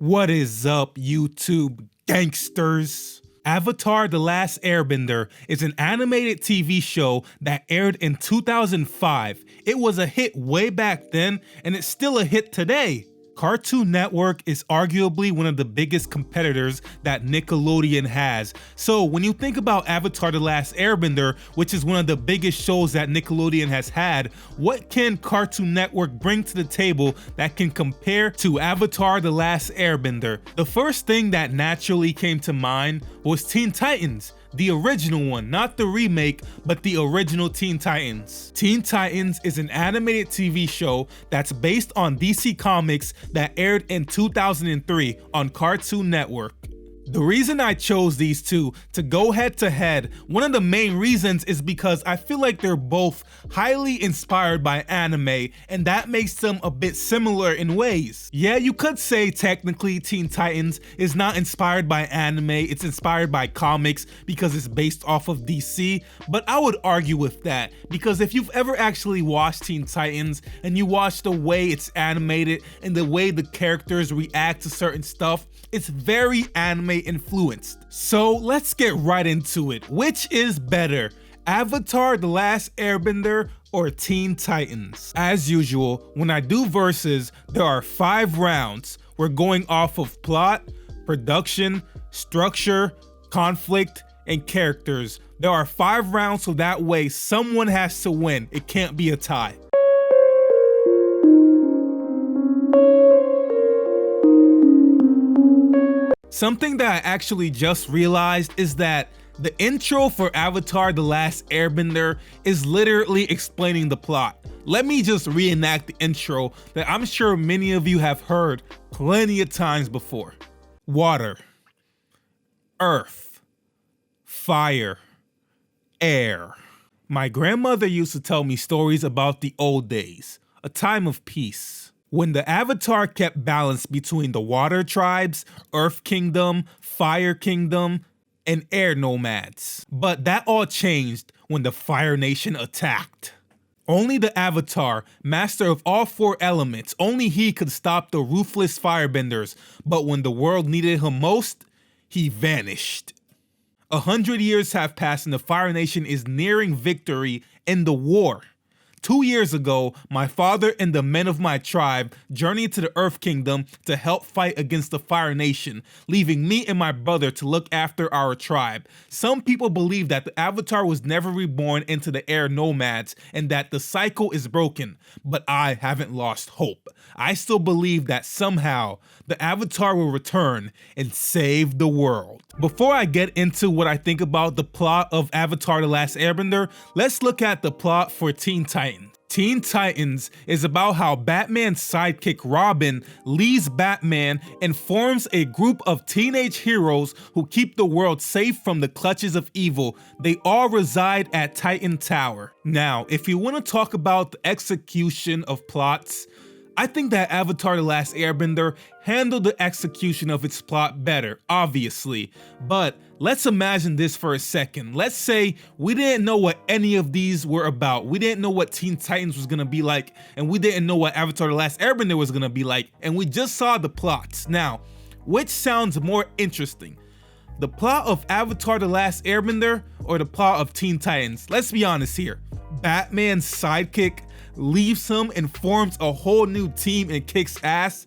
What is up, YouTube gangsters? Avatar: The Last Airbender is an animated TV show that aired in 2005. It was a hit way back then, and it's still a hit today. Cartoon Network is arguably one of the biggest competitors that Nickelodeon has. So when you think about Avatar: The Last Airbender, which is one of the biggest shows that Nickelodeon has had, what can Cartoon Network bring to the table that can compare to Avatar: The Last Airbender? The first thing that naturally came to mind was Teen Titans. The original one, not the remake, but the original Teen Titans. Teen Titans is an animated TV show that's based on DC Comics that aired in 2003 on Cartoon Network. The reason I chose these two to go head to head, one of the main reasons is because I feel like they're both highly inspired by anime, and that makes them a bit similar in ways. Yeah, you could say technically Teen Titans is not inspired by anime, it's inspired by comics because it's based off of DC, but I would argue with that, because if you've ever actually watched Teen Titans and you watch the way it's animated and the way the characters react to certain stuff, it's very anime influenced. So let's get right into it. Which is better, Avatar: The Last Airbender or Teen Titans? As usual, when I do verses, there are 5 rounds. We're going off of plot, production, structure, conflict, and characters. There are 5 rounds, so that way someone has to win. It can't be a tie. Something that I actually just realized is that the intro for Avatar: The Last Airbender is literally explaining the plot. Let me just reenact the intro that I'm sure many of you have heard plenty of times before. Water, earth, fire, air. My grandmother used to tell me stories about the old days, a time of peace, when the Avatar kept balance between the water tribes, Earth Kingdom, Fire Kingdom, and air nomads. But that all changed when the Fire Nation attacked. Only the Avatar, master of all 4 elements, only he could stop the ruthless firebenders, but when the world needed him most, he vanished. 100 years have passed and the Fire Nation is nearing victory in the war. 2 years ago, my father and the men of my tribe journeyed to the Earth Kingdom to help fight against the Fire Nation, leaving me and my brother to look after our tribe. Some people believe that the Avatar was never reborn into the air nomads and that the cycle is broken, but I haven't lost hope. I still believe that somehow the Avatar will return and save the world. Before I get into what I think about the plot of Avatar: The Last Airbender, let's look at the plot for Teen Titans. Teen Titans is about how Batman's sidekick Robin leaves Batman and forms a group of teenage heroes who keep the world safe from the clutches of evil. They all reside at Titan Tower. Now, if you want to talk about the execution of plots, I think that Avatar: The Last Airbender handled the execution of its plot better, obviously. But let's imagine this for a second. Let's say we didn't know what any of these were about. We didn't know what Teen Titans was gonna be like, and we didn't know what Avatar: The Last Airbender was gonna be like, and we just saw the plots. Now, which sounds more interesting? The plot of Avatar: The Last Airbender or the plot of Teen Titans? Let's be honest here. Batman's sidekick leaves him and forms a whole new team and kicks ass?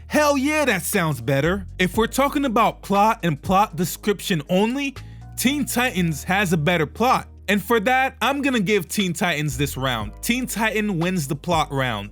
Hell yeah, that sounds better. If we're talking about plot and plot description only, Teen Titans has a better plot. And for that, I'm gonna give Teen Titans this round. Teen Titan wins the plot round.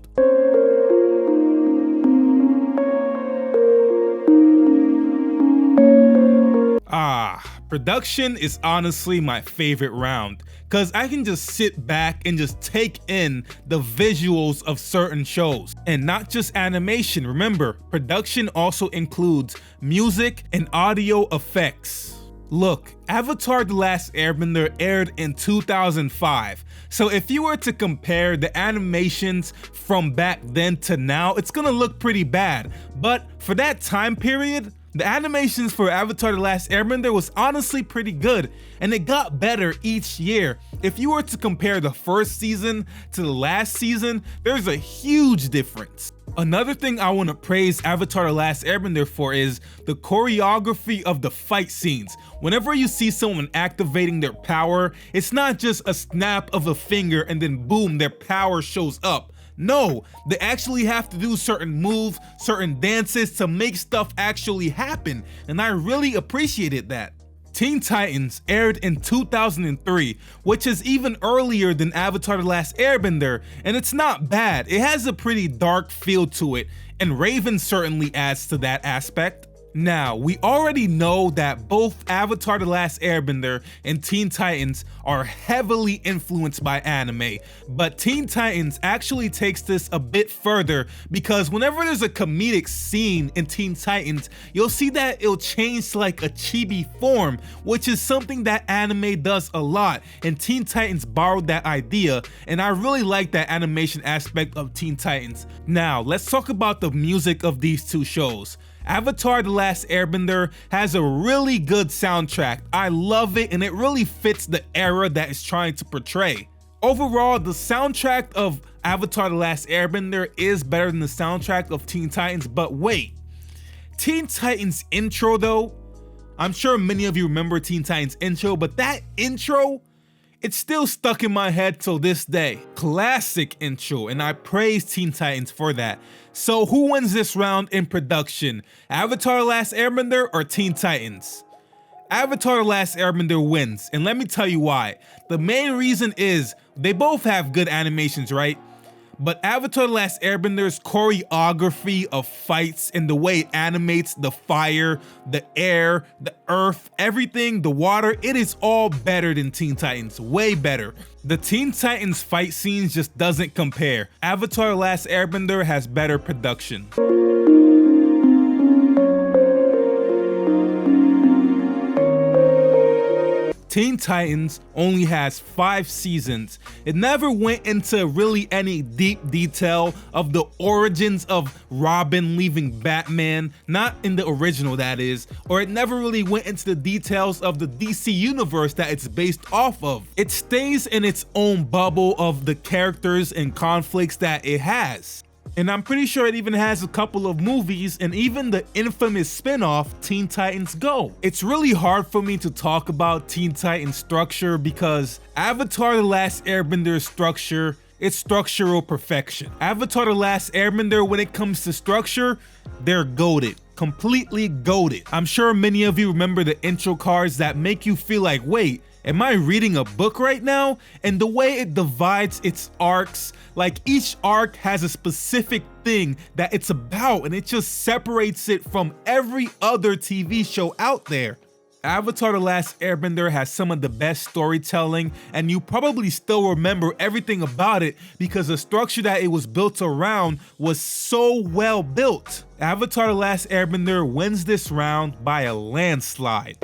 Production is honestly my favorite round, cause I can just sit back and just take in the visuals of certain shows. And not just animation, remember, production also includes music and audio effects. Look, Avatar: The Last Airbender aired in 2005, so if you were to compare the animations from back then to now, it's gonna look pretty bad. But for that time period, The animations for Avatar The Last Airbender was honestly pretty good, and it got better each year. If you were to compare the first season to the last season, there's a huge difference. Another thing I want to praise Avatar The Last Airbender for is the choreography of the fight scenes. Whenever you see someone activating their power, it's not just a snap of a finger and then boom, their power shows up. No, they actually have to do certain moves, certain dances to make stuff actually happen, and I really appreciated that. Teen Titans aired in 2003, which is even earlier than Avatar The Last Airbender, and it's not bad. It has a pretty dark feel to it, and Raven certainly adds to that aspect. Now, we already know that both Avatar The Last Airbender and Teen Titans are heavily influenced by anime, but Teen Titans actually takes this a bit further because whenever there's a comedic scene in Teen Titans, you'll see that it'll change to like a chibi form, which is something that anime does a lot, and Teen Titans borrowed that idea, and I really like that animation aspect of Teen Titans. Now, let's talk about the music of these two shows. Avatar The Last Airbender has a really good soundtrack. I love it, and it really fits the era that it's trying to portray. Overall, the soundtrack of Avatar The Last Airbender is better than the soundtrack of Teen Titans, but wait. Teen Titans intro though, I'm sure many of you remember Teen Titans intro, but that intro, it's still stuck in my head till this day. Classic intro, and I praise Teen Titans for that. So who wins this round in production? Avatar The Last Airbender or Teen Titans? Avatar The Last Airbender wins, and let me tell you why. The main reason is they both have good animations, right? But Avatar The Last Airbender's choreography of fights and the way it animates the fire, the air, the earth, everything, the water, it is all better than Teen Titans, way better. The Teen Titans fight scenes just doesn't compare. Avatar The Last Airbender has better production. Teen Titans only has 5 seasons. It never went into really any deep detail of the origins of Robin leaving Batman, not in the original that is, or it never really went into the details of the DC universe that it's based off of. It stays in its own bubble of the characters and conflicts that it has. And I'm pretty sure it even has a couple of movies and even the infamous spin-off Teen Titans Go. It's really hard for me to talk about Teen Titans structure because Avatar The Last Airbender's structure, it's structural perfection. Avatar The Last Airbender, when it comes to structure, they're goated. Completely goated. I'm sure many of you remember the intro cards that make you feel like, wait, am I reading a book right now? And the way it divides its arcs, like each arc has a specific thing that it's about and it just separates it from every other TV show out there. Avatar The Last Airbender has some of the best storytelling, and you probably still remember everything about it because the structure that it was built around was so well built. Avatar The Last Airbender wins this round by a landslide.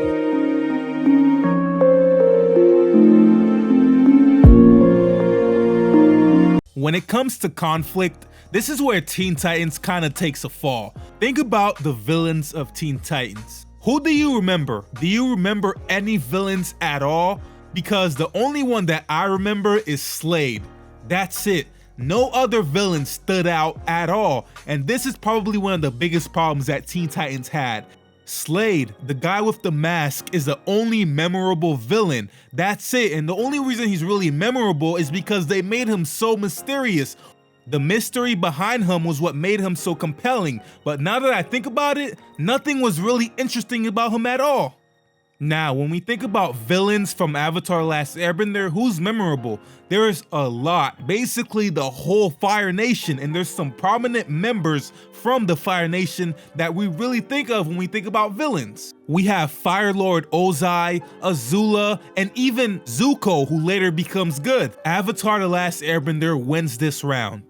When it comes to conflict, this is where Teen Titans kind of takes a fall. Think about the villains of Teen Titans. Who do you remember? Do you remember any villains at all? Because the only one that I remember is Slade. That's it. No other villains stood out at all. And this is probably one of the biggest problems that Teen Titans had. Slade, the guy with the mask, is the only memorable villain. That's it, and the only reason he's really memorable is because they made him so mysterious. The mystery behind him was what made him so compelling, but now that I think about it, nothing was really interesting about him at all. Now, when we think about villains from Avatar The Last Airbender, who's memorable? There's a lot, basically the whole Fire Nation, and there's some prominent members from the Fire Nation that we really think of when we think about villains. We have Fire Lord Ozai, Azula, and even Zuko, who later becomes good. Avatar The Last Airbender wins this round.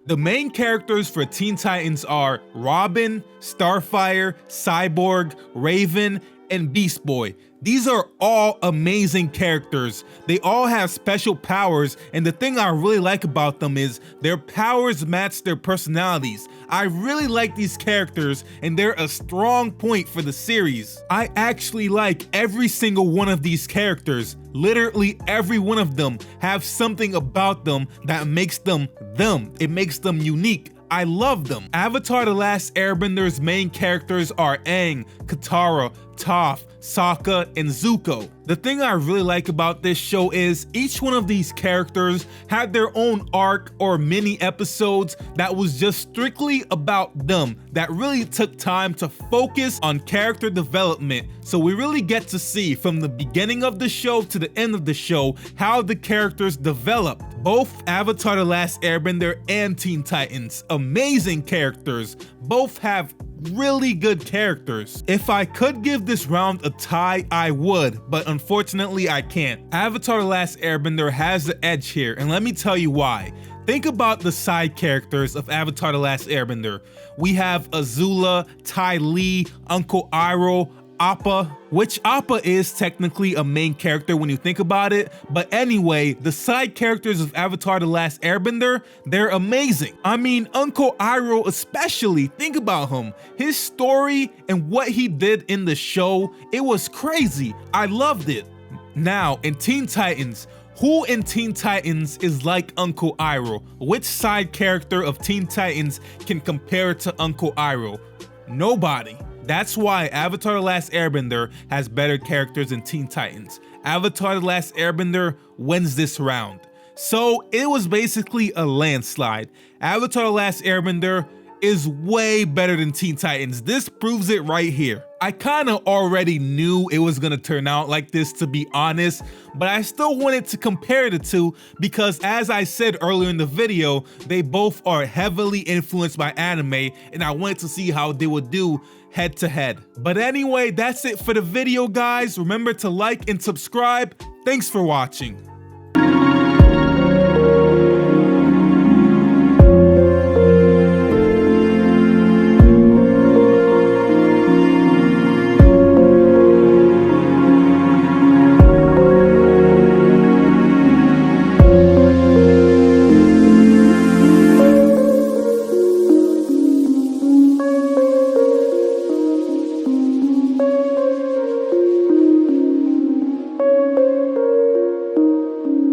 The main characters for Teen Titans are Robin, Starfire, Cyborg, Raven, and Beast Boy. These are all amazing characters. They all have special powers, and the thing I really like about them is their powers match their personalities. I really like these characters, and they're a strong point for the series. I actually like every single one of these characters. Literally every one of them have something about them that makes them them. It makes them unique. I love them. Avatar: The Last Airbender's main characters are Aang, Katara, Toph, Sokka, and Zuko. The thing I really like about this show is each one of these characters had their own arc or mini episodes that was just strictly about them, that really took time to focus on character development. So we really get to see from the beginning of the show to the end of the show how the characters developed. Both Avatar: The Last Airbender and Teen Titans, amazing characters. Both have really good characters. If I could give this round a tie, I would, but unfortunately I can't. Avatar: The Last Airbender has the edge here, and let me tell you why. Think about the side characters of Avatar: The Last Airbender. We have Azula, Ty Lee, Uncle Iroh, Appa, which Appa is technically a main character when you think about it, but anyway, the side characters of Avatar: The Last Airbender, they're amazing. I mean, Uncle Iroh especially, think about him. His story and what he did in the show, it was crazy. I loved it. Now, in Teen Titans, who in Teen Titans is like Uncle Iroh? Which side character of Teen Titans can compare to Uncle Iroh? Nobody. That's why Avatar: The Last Airbender has better characters than Teen Titans. Avatar: The Last Airbender wins this round. So it was basically a landslide. Avatar: The Last Airbender is way better than Teen Titans. This proves it right here. I kind of already knew it was gonna turn out like this, to be honest, but I still wanted to compare the two because, as I said earlier in the video, they both are heavily influenced by anime, and I wanted to see how they would do head to head. But anyway, that's it for the video, guys. Remember to like and subscribe. Thanks for watching.